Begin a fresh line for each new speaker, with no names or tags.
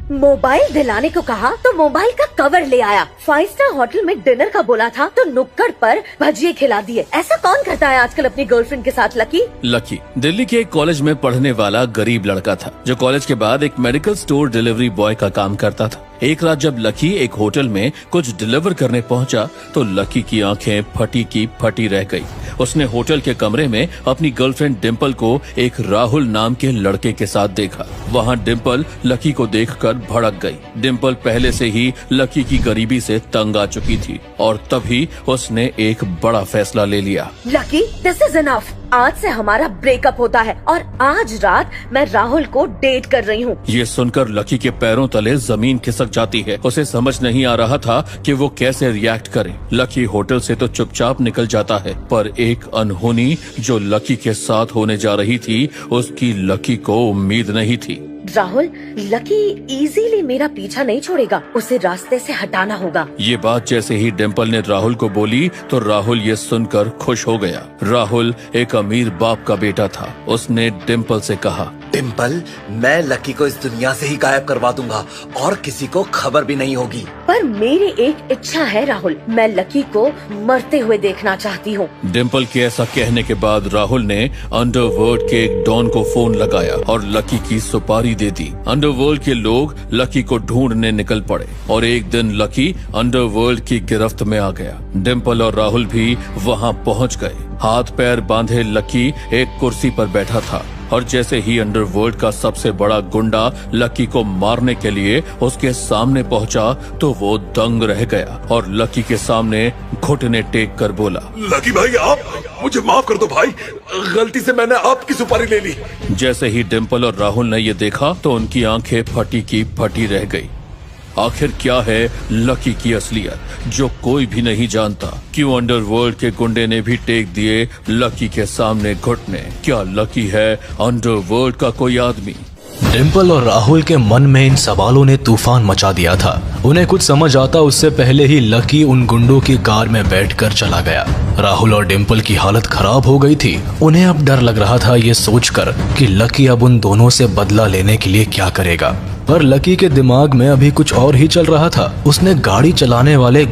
Mobile दिलाने को कहा तो मोबाइल का कवर ले आया। 5 स्टार होटल में डिनर का बोला था तो नुक्कड़ पर भजिए खिला दिए। ऐसा कौन करता है आजकल अपनी गर्लफ्रेंड के साथ? लकी
दिल्ली के एक कॉलेज में पढ़ने वाला गरीब लड़का था, जो कॉलेज के बाद एक मेडिकल स्टोर डिलीवरी बॉय का काम करता था। एक रात जब लकी एक होटल में कुछ डिलीवर करने पहुंचा तो लकी की आंखें फटी की फटी रह गई। उसने होटल के कमरे में अपनी गर्लफ्रेंड डिम्पल को एक राहुल नाम के लड़के के साथ देखा। वहां डिम्पल लकी को देखकर भड़क गई। डिम्पल पहले से ही लकी की गरीबी से तंग आ चुकी थी और तभी उसने एक बड़ा फैसला ले लिया।
Lucky, this is enough. आज से हमारा ब्रेकअप होता है और आज रात मैं राहुल को डेट कर रही हूँ।
ये सुनकर लकी के पैरों तले जमीन खिसक जाती है। उसे समझ नहीं आ रहा था कि वो कैसे रिएक्ट करे। लकी होटल से तो चुपचाप निकल जाता है, पर एक अनहोनी जो लकी के साथ होने जा रही थी उसकी लकी को उम्मीद नहीं थी।
राहुल, लकी इजीली मेरा पीछा नहीं छोड़ेगा, उसे रास्ते से हटाना होगा।
ये बात जैसे ही डिम्पल ने राहुल को बोली तो राहुल ये सुनकर खुश हो गया। राहुल एक अमीर बाप का बेटा था। उसने डिम्पल से कहा,
डिम्पल, मैं लकी को इस दुनिया से ही गायब करवा दूंगा और किसी को खबर भी नहीं होगी।
पर मेरी एक इच्छा है राहुल, मैं लकी को मरते हुए देखना चाहती हूँ।
डिम्पल के ऐसा कहने के बाद राहुल ने अंडरवर्ल्ड के एक डॉन को फोन लगाया और लकी की सुपारी दे दी। अंडरवर्ल्ड के लोग लकी को ढूंढने निकल पड़े और एक दिन लकी अंडरवर्ल्ड की गिरफ्त में आ गया। डिम्पल और राहुल भी वहाँ पहुँच गए। हाथ पैर बांधे लकी एक कुर्सी पर बैठा था और जैसे ही अंडरवर्ल्ड का सबसे बड़ा गुंडा लकी को मारने के लिए उसके सामने पहुंचा तो वो दंग रह गया और लकी के सामने घुटने टेक कर बोला,
लकी भाई, आप मुझे माफ कर दो भाई, गलती से मैंने आपकी सुपारी ले ली।
जैसे ही डिम्पल और राहुल ने ये देखा तो उनकी आंखें फटी की फटी रह गई। आखिर क्या है लकी की असलियत जो कोई भी नहीं जानता? क्यों अंडरवर्ल्ड के गुंडे ने भी टेक दिए लकी के सामने घुटने? क्या लकी है अंडरवर्ल्ड का कोई आदमी?
डिम्पल और राहुल के मन में इन सवालों ने तूफान मचा दिया था। उन्हें कुछ समझ आता उससे पहले ही लकी उन गुंडों की कार में बैठकर चला गया। राहुल और डिम्पल की हालत खराब हो गई थी। उन्हें अब डर लग रहा था ये सोचकर कि लकी अब उन दोनों से बदला लेने के लिए क्या करेगा। पर लकी के दिमाग में अभी कुछ और ही चल रहा था। उसने गाड़ी चलाने वाले